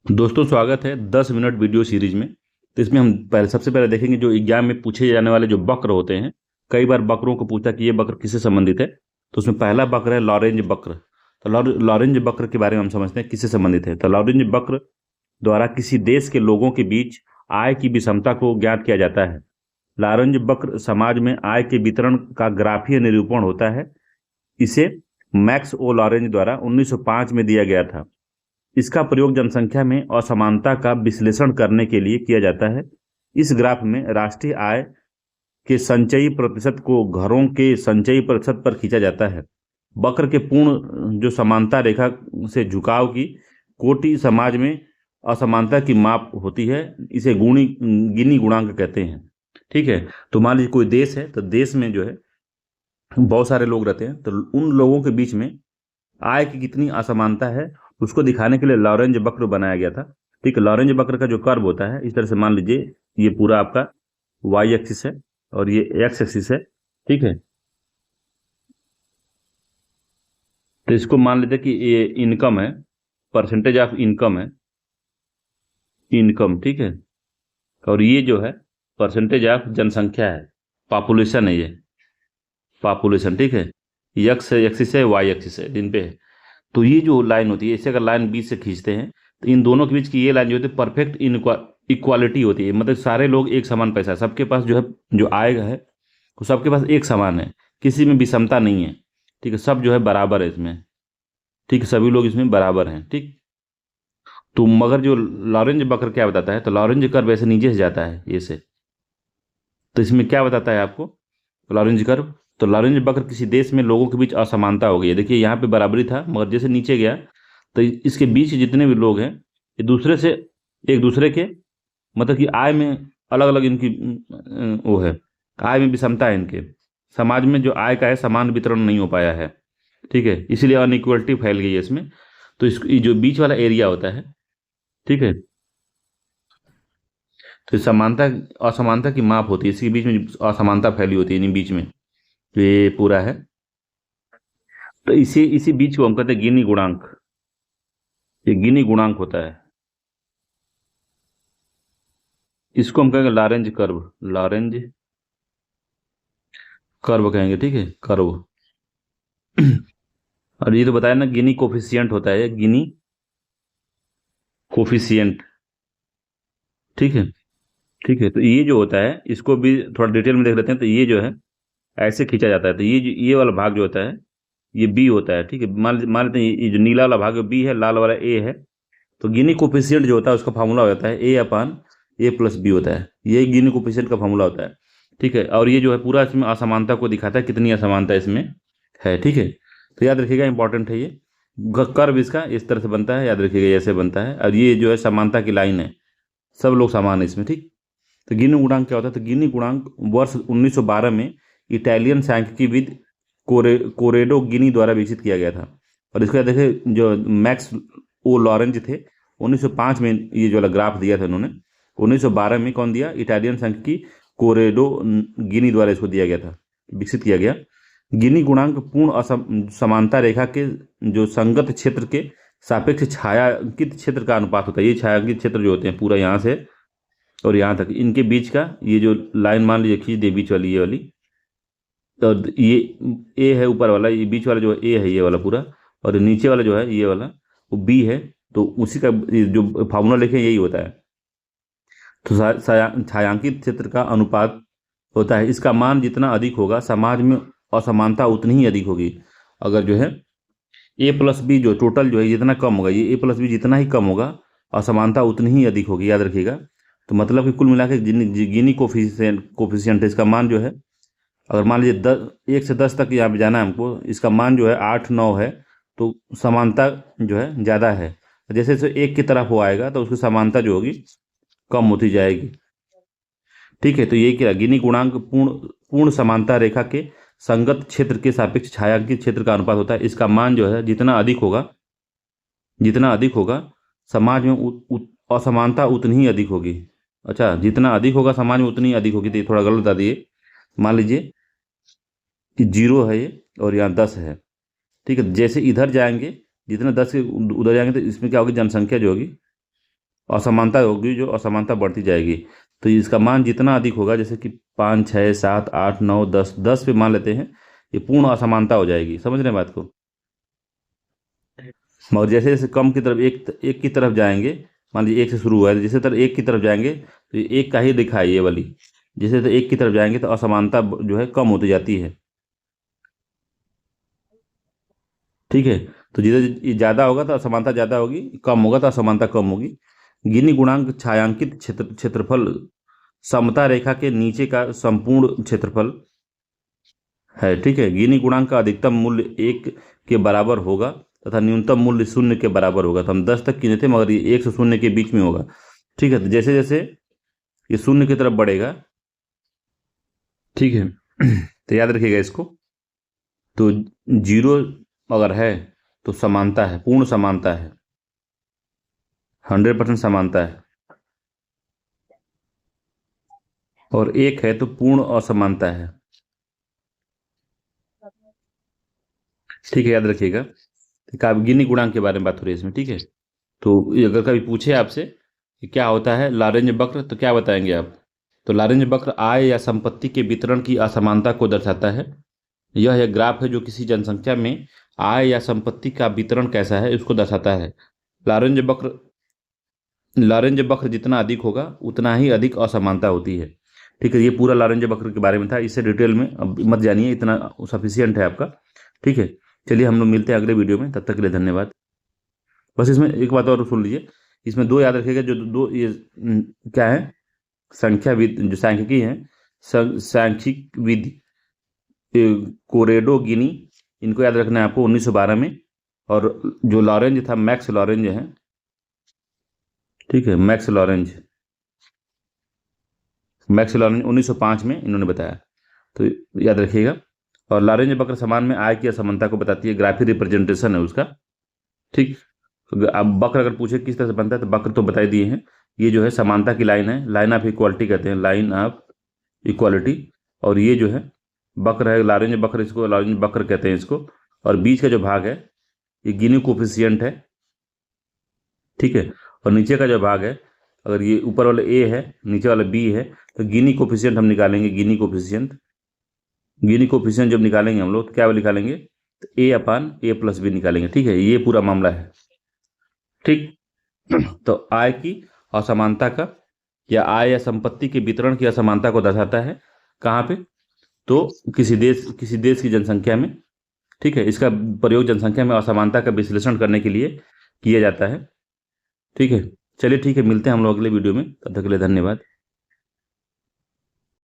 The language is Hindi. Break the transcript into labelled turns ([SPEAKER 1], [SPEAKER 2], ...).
[SPEAKER 1] दोस्तों स्वागत है 10 मिनट वीडियो सीरीज में। तो इसमें हम सबसे पहले देखेंगे जो एग्जाम में पूछे जाने वाले जो वक्र होते हैं। कई बार वक्रों को पूछा कि ये वक्र किससे संबंधित है। तो उसमें पहला वक्र है लॉरेंज वक्र। तो लॉरेंज वक्र के बारे में हम समझते हैं किससे संबंधित है। तो लॉरेंज वक्र द्वारा किसी देश के लोगों के बीच आय की विषमता को ज्ञात किया जाता है। लॉरेंज वक्र समाज में आय के वितरण का ग्राफीय निरूपण होता है। इसे मैक्स ओ लॉरेंज द्वारा 1905 में दिया गया था। इसका प्रयोग जनसंख्या में असमानता का विश्लेषण करने के लिए किया जाता है। इस ग्राफ में राष्ट्रीय आय के संचयी प्रतिशत को घरों के संचयी प्रतिशत पर खींचा जाता है। वक्र के पूर्ण जो समानता रेखा से झुकाव की कोटि समाज में असमानता की माप होती है। इसे गिनी गुणांक कहते हैं। ठीक है। तो मान लीजिए कोई देश है, तो देश में जो है बहुत सारे लोग रहते हैं, तो उन लोगों के बीच में आय की कितनी असमानता है उसको दिखाने के लिए लॉरेंज वक्र बनाया गया था। ठीक है। लॉरेंज वक्र का जो कर्व होता है इस तरह से मान लीजिए ये पूरा आपका वाई एक्सिस है और ये एक्स एक्सिस है। ठीक है। तो इसको मान लेते हैं कि ये इनकम है, परसेंटेज ऑफ इनकम है, इनकम। ठीक है। और ये जो है परसेंटेज ऑफ जनसंख्या है, पॉपुलेशन है, ये पॉपुलेशन। ठीक है। एक्स एक्सिस है, वाई एक्सिस है, जिन पे है। तो ये जो लाइन होती है, इसे अगर लाइन बीच से खींचते हैं तो इन दोनों के बीच की ये लाइन जो होती है परफेक्ट इक्वालिटी होती है। मतलब सारे लोग एक समान पैसा, सबके पास जो है जो आएगा है वो सबके पास एक समान है, किसी में विषमता नहीं है। ठीक है। सब जो है बराबर है इसमें। ठीक है। सभी लोग इसमें बराबर हैं। ठीक। तो मगर जो लॉरेंज वक्र क्या बताता है, तो लॉरेंज कर्व वैसे नीचे से जाता है ये से। तो इसमें क्या बताता है आपको लॉरेंज कर्व, तो लॉरेंज वक्र किसी देश में लोगों के बीच असमानता हो गई है। देखिए यहाँ पे बराबरी था, मगर जैसे नीचे गया तो इसके बीच जितने भी लोग हैं ये दूसरे से एक दूसरे के मतलब कि आय में अलग अलग इनकी वो है, आय में विषमता है इनके। समाज में जो आय का है समान वितरण नहीं हो पाया है। ठीक है। इसीलिए अनइक्वलिटी फैल गई है इसमें। तो इस ये जो बीच वाला एरिया होता है, ठीक है, तो समानता असमानता की माप होती है, इसके बीच में असमानता फैली होती है इन बीच में। तो ये पूरा है। तो इसी इसी बीच को हम कहते हैं गिनी गुणांक। ये गिनी गुणांक होता है। इसको हम कहेंगे लॉरेंज कर्व, लॉरेंज कर्व कहेंगे। ठीक है, कर्व। और ये तो बताया ना गिनी कोफिशियंट होता है, गिनी कोफिशियंट। ठीक है। ठीक है। तो ये जो होता है इसको भी थोड़ा डिटेल में देख लेते हैं। तो ये जो है ऐसे खींचा जाता है। तो ये वाला भाग जो होता है ये बी होता है। ठीक है। मान लेते हैं ये जो नीला वाला भाग बी है, लाल वाला ए है। तो गिनी कोफिशियंट जो होता है उसका फार्मूला होता है ए अपान ए प्लस बी होता है। यही गिनी कोफिशियंट का फार्मूला होता है। ठीक है। और ये जो है पूरा इसमें असमानता को दिखाता है, कितनी असमानता इसमें है। ठीक है। तो याद रखिएगा, इंपॉर्टेंट है ये। कर्व इसका इस तरह से बनता है, याद रखिएगा ऐसे बनता है। और ये जो है समानता की लाइन है, सब लोग समान है इसमें। ठीक। तो गिनी गुणांक क्या होता है, तो गिनी गुणांक वर्ष 1912 में इटालियन सांख्यिकीविद कोरेडो गिनी द्वारा विकसित किया गया था। और इसका देखिए जो मैक्स ओ लॉरेंज थे, 1905 में ये जो वाला ग्राफ दिया था उन्होंने। 1912 में कौन दिया, इटालियन सांख्यिकी कोरेडो गिनी द्वारा इसको दिया गया था, विकसित किया गया। गिनी गुणांक पूर्ण समानता रेखा के जो संगत क्षेत्र के सापेक्ष छायांकित क्षेत्र का अनुपात होता है। ये छायांकित क्षेत्र जो होते हैं पूरा यहाँ से और यहाँ तक, इनके बीच का ये जो लाइन मान लीजिए खींच दे बीच वाली, ये वाली। तो ये ए है ऊपर वाला, ये बीच वाला जो है ए है ये वाला पूरा, और नीचे वाला जो है ये वाला वो बी है। तो उसी का ये जो फार्मूला लिखे यही होता है। तो छायांकित क्षेत्र का अनुपात होता है, इसका मान जितना अधिक होगा समाज में असमानता उतनी ही अधिक होगी। अगर जो है ए प्लस बी जो टोटल जो है जितना कम होगा, ये ए प्लस बी जितना ही कम होगा असमानता उतनी ही अधिक होगी, याद रखिएगा। तो मतलब कि कुल मिला के गिनी कोफिशियंट इसका मान जो है, अगर मान लीजिए 1 से 10 तक यहाँ पे जाना है हमको, इसका मान जो है 8 9 है, तो समानता जो है ज़्यादा है। जैसे जैसे एक की तरफ वो आएगा तो उसकी समानता जो होगी कम होती जाएगी। ठीक है। तो ये क्या, गिनी गुणांक पूर्ण पूर्ण समानता रेखा के संगत क्षेत्र के सापेक्ष छायांकित क्षेत्र का अनुपात होता है। इसका मान जो है जितना अधिक होगा, जितना अधिक होगा समाज में असमानता उतनी ही अधिक होगी। अच्छा, जितना अधिक होगा समाज में उतनी ही अधिक होगी। तो ये थोड़ा गलत बता दिए। मान लीजिए कि 0 है ये और यहाँ 10 है। ठीक है। जैसे इधर जाएंगे, जितना 10 के उधर जाएंगे तो इसमें क्या होगी, जनसंख्या जो होगी असमानता होगी, जो असमानता बढ़ती जाएगी। तो इसका मान जितना अधिक होगा, जैसे कि 5, 6, 7, 8, 9, 10, 10 पे मान लेते हैं, ये पूर्ण असमानता हो जाएगी। समझ रहे हैं बात को? मगर जैसे जैसे कम की तरफ, एक एक की तरफ जाएंगे, मान लीजिए एक से शुरू हुआ है, तो जैसे तरह एक की तरफ जाएंगे तो ये एक का ही दिखा है ये वाली। जैसे तो एक की तरफ जाएंगे तो असमानता जो है कम होती जाती है। ठीक है। तो जिधर ये ज़्यादा होगा तो असमानता ज़्यादा होगी, कम होगा तो असमानता कम होगी। गिनी गुणांक छायांकित क्षेत्रफल समता रेखा के नीचे का संपूर्ण क्षेत्रफल है। ठीक है। गिनी गुणांक का अधिकतम मूल्य 1 के बराबर होगा तथा न्यूनतम मूल्य 0 के बराबर होगा। तो हम 10 तक गिने थे, मगर ये 1 से 0 के बीच में होगा। ठीक है। तो जैसे जैसे ये 0 की तरफ बढ़ेगा, ठीक है, तो याद रखिएगा इसको। तो 0 अगर है तो समानता है, पूर्ण समानता है, 100% समानता है। और 1 है तो पूर्ण असमानता है। ठीक है, याद रखिएगा। गिनी गुणांक के बारे में बात हो रही है इसमें। ठीक है। तो ये अगर कभी पूछे आपसे कि क्या होता है लारेंज वक्र, तो क्या बताएंगे आप? तो लारेंज वक्र आय या संपत्ति के वितरण की असमानता को दर्शाता है। यह एक ग्राफ है जो किसी जनसंख्या में आय या संपत्ति का वितरण कैसा है उसको दर्शाता है। लारेंज वक्र लारेंज वक्र जितना अधिक होगा उतना ही अधिक असमानता होती है। ठीक है। ये पूरा लारेंज वक्र के बारे में था, इससे डिटेल में अब मत जानिए, इतना सफिशियंट है आपका। ठीक है। चलिए हम लोग मिलते हैं अगले वीडियो में, तब तक के लिए धन्यवाद। बस इसमें एक बात और सुन लीजिए, इसमें दो याद रखिएगा, जो दो ये क्या है, संख्या विधि, जो सांख्यिकी है, सांख्यिक विधि, कोरेडो गिनी, इनको याद रखना है आपको 1912 में। और जो लॉरेंज था, मैक्स लॉरेंज है। ठीक है, मैक्स लॉरेंज 1905 में इन्होंने बताया, तो याद रखिएगा। और लॉरेंज वक्र समान में आय की असमानता को बताती है, ग्राफिक रिप्रेजेंटेशन है उसका। ठीक। तो अब वक्र अगर पूछे किस तरह से बनता है, तो वक्र तो बता ही दिए हैं। ये जो है समानता की लाइन है, लाइन ऑफ इक्वालिटी कहते हैं, लाइन ऑफ इक्वालिटी। और ये जो है वक्र है, लॉरेंज वक्र, इसको लॉरेंज वक्र कहते हैं इसको। और बीच का जो भाग है ये गिनी कोफिशिएंट है। ठीक है। और नीचे का जो भाग है, अगर ये ऊपर वाला ए है, नीचे वाला बी है, तो गिनी कोफिशिएंट हम निकालेंगे। गिनी कोफिशिएंट जब निकालेंगे हम लोग, तो क्या निकालेंगे? तो A/A+B निकालेंगे। ठीक है, ये पूरा मामला है। ठीक। तो आय की असमानता का, या आय या संपत्ति के वितरण की असमानता को दर्शाता है। कहाँ पे? तो किसी देश की जनसंख्या में। ठीक है। इसका प्रयोग जनसंख्या में असमानता का विश्लेषण करने के लिए किया जाता है। ठीक है। चलिए ठीक है, मिलते हैं हम लोग अगले वीडियो में, तब तक के लिए धन्यवाद।